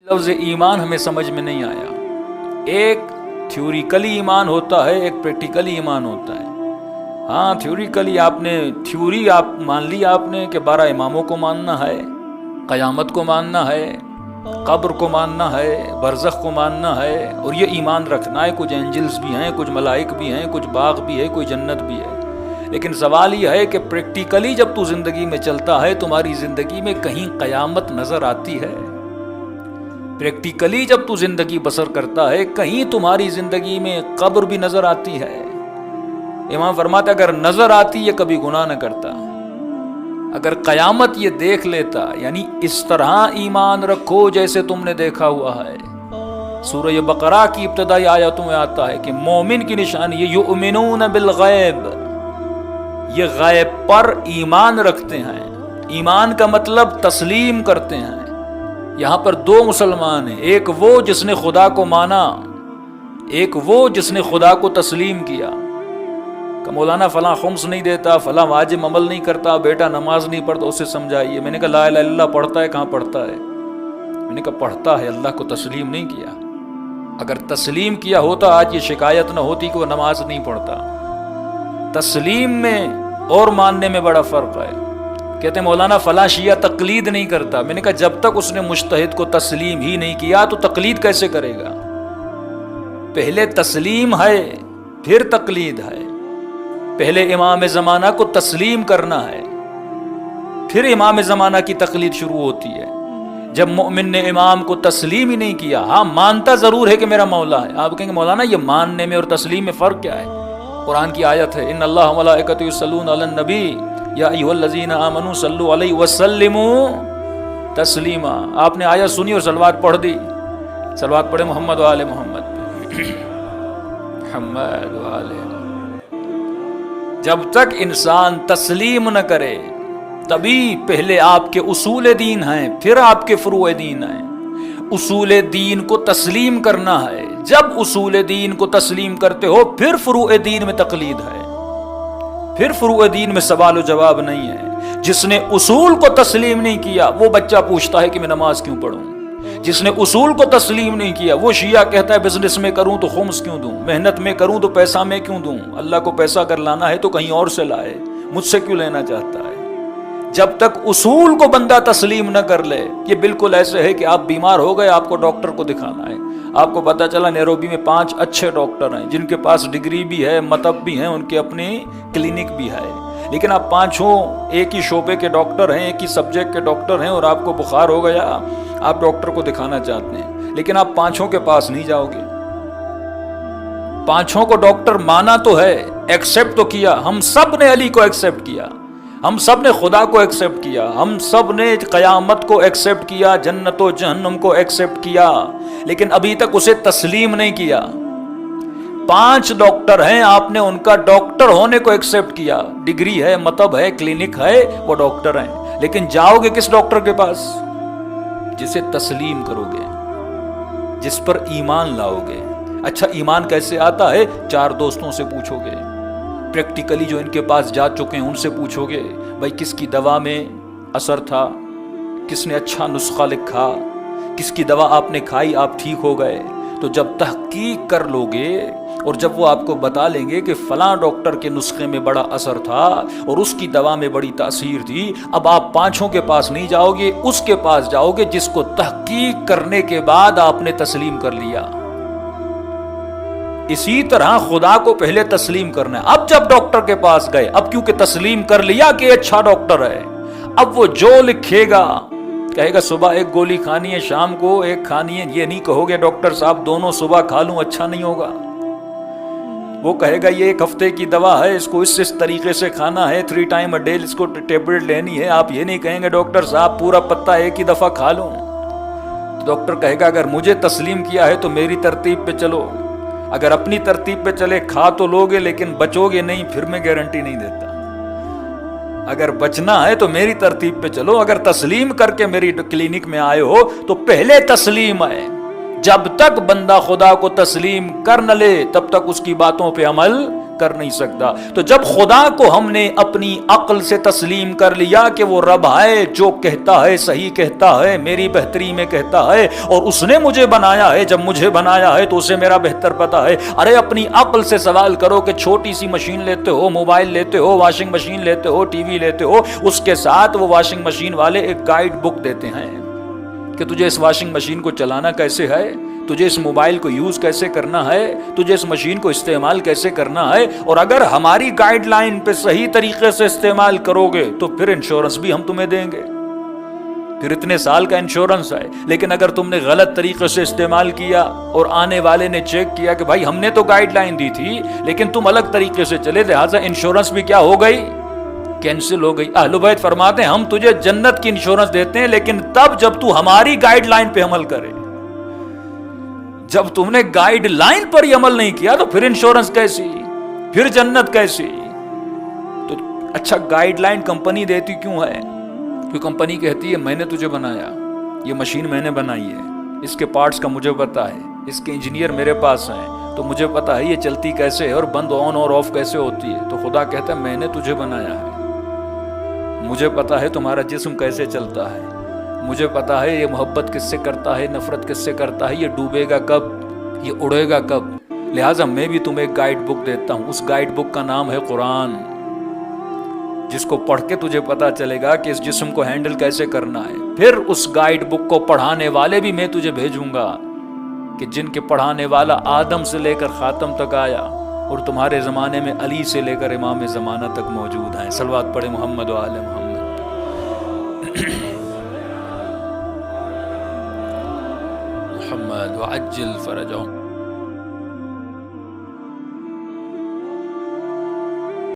لفظ ایمان ہمیں سمجھ میں نہیں آیا. ایک تھیوریکلی ایمان ہوتا ہے، ایک پریکٹیکلی ایمان ہوتا ہے. ہاں تھیوریکلی تھیوری آپ مان لی آپ نے کہ 12 اماموں کو ماننا ہے، قیامت کو ماننا ہے، قبر کو ماننا ہے، برزخ کو ماننا ہے، اور یہ ایمان رکھنا ہے. کچھ اینجلز بھی ہیں، کچھ ملائک بھی ہیں، کچھ باغ بھی ہے، کوئی جنت بھی ہے. لیکن سوال یہ ہے کہ پریکٹیکلی جب تو زندگی میں چلتا ہے، تمہاری زندگی میں کہیں قیامت نظر آتی ہے؟ پریکٹیکلی جب تو زندگی بسر کرتا ہے، کہیں تمہاری زندگی میں قبر بھی نظر آتی ہے؟ امام فرماتا اگر نظر آتی یہ کبھی گناہ نہ کرتا. اگر قیامت یہ دیکھ لیتا، یعنی اس طرح ایمان رکھو جیسے تم نے دیکھا ہوا ہے. سورہ بقرہ کی ابتدائی آیاتوں میں آتا ہے کہ مومن کی نشانی یہ یؤمنون بالغیب، یہ غیب پر ایمان رکھتے ہیں. ایمان کا مطلب تسلیم کرتے ہیں. یہاں پر 2 مسلمان ہیں، ایک وہ جس نے خدا کو مانا، ایک وہ جس نے خدا کو تسلیم کیا. کہ مولانا فلاں خمس نہیں دیتا، فلاں واجب عمل نہیں کرتا، بیٹا نماز نہیں پڑھتا، اسے سمجھائیے. میں نے کہا لا الہ الا اللہ پڑھتا ہے؟ کہاں پڑھتا ہے؟ میں نے کہا پڑھتا ہے، اللہ کو تسلیم نہیں کیا. اگر تسلیم کیا ہوتا آج یہ شکایت نہ ہوتی کہ وہ نماز نہیں پڑھتا. تسلیم میں اور ماننے میں بڑا فرق ہے. کہتے ہیں مولانا فلاں شیعہ تقلید نہیں کرتا. میں نے کہا جب تک اس نے مجتہد کو تسلیم ہی نہیں کیا تو تقلید کیسے کرے گا؟ پہلے تسلیم ہے پھر تقلید ہے. پہلے امام زمانہ کو تسلیم کرنا ہے، پھر امام زمانہ کی تقلید شروع ہوتی ہے. جب مومن نے امام کو تسلیم ہی نہیں کیا، ہاں مانتا ضرور ہے کہ میرا مولا ہے. آپ کہیں گے مولانا یہ ماننے میں اور تسلیم میں فرق کیا ہے؟ قرآن کی آیت ہے ان اللہ وملائکتہ یصلون علی النبی یا ایھا الذین آمنوا صلوا علیہ وسلموا تسلیما. آپ نے آیت سنی اور صلوات پڑھ دی. صلوات پڑھے محمد و آل محمد محمد و آل محمد. جب تک انسان تسلیم نہ کرے، تبھی پہلے آپ کے اصول دین ہیں پھر آپ کے فروع دین ہیں. اصول دین کو تسلیم کرنا ہے، جب اصول دین کو تسلیم کرتے ہو پھر فروع دین میں تقلید ہے، پھر فروع دین میں سوال و جواب نہیں ہے. جس نے اصول کو تسلیم نہیں کیا وہ بچہ پوچھتا ہے کہ میں نماز کیوں پڑھوں. جس نے اصول کو تسلیم نہیں کیا وہ شیعہ کہتا ہے بزنس میں کروں تو خمس کیوں دوں، محنت میں کروں تو پیسہ میں کیوں دوں، اللہ کو پیسہ اگر لانا ہے تو کہیں اور سے لائے، مجھ سے کیوں لینا چاہتا ہے. جب تک اصول کو بندہ تسلیم نہ کر لے، یہ بالکل ایسے ہے کہ آپ بیمار ہو گئے، آپ کو ڈاکٹر کو دکھانا ہے. آپ کو پتا چلا نیروبی میں 5 اچھے ڈاکٹر ہیں جن کے پاس ڈگری بھی ہے، مطب بھی ہیں، ان کے اپنی کلینک بھی ہے. لیکن آپ 5 ایک ہی شعبے کے ڈاکٹر ہیں، ایک ہی سبجیکٹ کے ڈاکٹر ہیں، اور آپ کو بخار ہو گیا، آپ ڈاکٹر کو دکھانا چاہتے ہیں، لیکن آپ 5 کے پاس نہیں جاؤ گے. 5 کو ڈاکٹر مانا تو ہے، ایکسپٹ تو کیا. ہم سب نے علی کو ایکسپٹ کیا، ہم سب نے خدا کو ایکسپٹ کیا، ہم سب نے قیامت کو ایکسپٹ کیا، جنت و جہنم کو ایکسپٹ کیا، لیکن ابھی تک اسے تسلیم نہیں کیا. 5 ڈاکٹر ہیں، آپ نے ان کا ڈاکٹر ہونے کو ایکسپٹ کیا، ڈگری ہے، مطب ہے، کلینک ہے، وہ ڈاکٹر ہیں، لیکن جاؤ گے کس ڈاکٹر کے پاس؟ جسے تسلیم کرو گے، جس پر ایمان لاؤ گے. اچھا ایمان کیسے آتا ہے؟ 4 دوستوں سے پوچھو گے، پریکٹیکلی جو ان کے پاس جا چکے ہیں ان سے پوچھو گے بھائی کس کی دوا میں اثر تھا، کس نے اچھا نسخہ لکھا، کس کی دوا آپ نے کھائی آپ ٹھیک ہو گئے. تو جب تحقیق کر لو گے اور جب وہ آپ کو بتا لیں گے کہ فلاں ڈاکٹر کے نسخے میں بڑا اثر تھا اور اس کی دوا میں بڑی تاثیر تھی، اب آپ 5 کے پاس نہیں جاؤ گے، اس کے پاس جاؤ گے جس کو تحقیق کرنے کے بعد آپ نے تسلیم کر لیا. اسی طرح خدا کو پہلے تسلیم کرنا ہے. اب جب ڈاکٹر کے پاس گئے، اب کیونکہ تسلیم کر لیا کہ اچھا ڈاکٹر ہے، اب وہ جو لکھے گا، کہے گا صبح 1 گولی کھانی ہے، شام کو 1 کھانی ہے، یہ نہیں کہو گے ڈاکٹر صاحب دونوں صبح کھا لوں، اچھا نہیں ہوگا. وہ کہے گا یہ 1 ہفتے کی دوا ہے، اس کو اس طریقے سے کھانا ہے، 3 ٹائم اے ڈے اس کو ٹیبلٹ لینی ہے. آپ یہ نہیں کہیں گے ڈاکٹر صاحب پورا پتا ایک ہی دفعہ کھا لوں. ڈاکٹر کہے گا اگر مجھے تسلیم کیا ہے تو میری ترتیب پہ چلو، اگر اپنی ترتیب پہ چلے کھا تو لوگے لیکن بچو گے نہیں، پھر میں گارنٹی نہیں دیتا. اگر بچنا ہے تو میری ترتیب پہ چلو، اگر تسلیم کر کے میری کلینک میں آئے ہو تو پہلے تسلیم ہے. جب تک بندہ خدا کو تسلیم کر نہ لے تب تک اس کی باتوں پہ عمل کر نہیں سکتا. تو جب خدا کو ہم نے اپنی عقل سے تسلیم کر لیا کہ وہ رب ہے جو کہتا ہے صحیح کہتا ہے, میری بہتری میں کہتا ہے, اور اس نے مجھے بنایا ہے, جب مجھے بنایا ہے تو اسے میرا بہتر پتا ہے. ارے اپنی عقل سے سوال کرو کہ چھوٹی سی مشین لیتے ہو, موبائل لیتے ہو, واشنگ مشین لیتے ہو, ٹی وی لیتے ہو, اس کے ساتھ وہ واشنگ مشین والے ایک گائیڈ بک دیتے ہیں کہ تجھے اس واشنگ مشین کو چلانا کیسے ہے, تجھے اس موبائل کو یوز کیسے کرنا ہے, تجھے اس مشین کو استعمال کیسے کرنا ہے. اور اگر ہماری گائیڈ لائن پہ صحیح طریقے سے استعمال کرو گے تو پھر انشورنس بھی ہم تمہیں دیں گے, پھر اتنے سال کا انشورنس ہے. لیکن اگر تم نے غلط طریقے سے استعمال کیا اور آنے والے نے چیک کیا کہ بھائی ہم نے تو گائیڈ لائن دی تھی لیکن تم الگ طریقے سے چلے, لہٰذا انشورنس بھی کیا ہو گئی, کینسل ہو گئی. اہل بیت فرماتے ہیں ہم تجھے جنت کی انشورنس دیتے ہیں لیکن تب جب تو ہماری گائیڈ لائن پہ عمل کرے. جب تم نے گائیڈ لائن پر ہی عمل نہیں کیا تو پھر انشورنس کیسی, پھر جنت کیسی. تو اچھا گائیڈ لائن کمپنی دیتی کیوں ہے؟ کہ کمپنی کہتی ہے میں نے تجھے بنایا, یہ مشین میں نے بنائی ہے, اس کے پارٹس کا مجھے پتا ہے, اس کے انجینئر میرے پاس ہیں, تو مجھے پتا ہے یہ چلتی کیسے ہے اور بند آن اور آف کیسے ہوتی ہے. تو خدا کہتا ہے میں نے تجھے بنایا ہے, مجھے پتا ہے تمہارا جسم کیسے چلتا ہے, مجھے پتا ہے یہ محبت کس سے کرتا ہے, نفرت کس سے کرتا ہے, یہ ڈوبے گا کب, یہ اڑے گا کب. لہٰذا میں بھی تمہیں ایک گائیڈ بک دیتا ہوں, اس گائیڈ بک کا نام ہے قرآن, جس کو پڑھ کے تجھے پتا چلے گا کہ اس جسم کو ہینڈل کیسے کرنا ہے. پھر اس گائیڈ بک کو پڑھانے والے بھی میں تجھے بھیجوں گا کہ جن کے پڑھانے والا آدم سے لے کر خاتم تک آیا, اور تمہارے زمانے میں علی سے لے کر امام زمانہ تک موجود ہیں. صلوات پڑھے محمد و آل محمد. محمد وعجل فرجهم.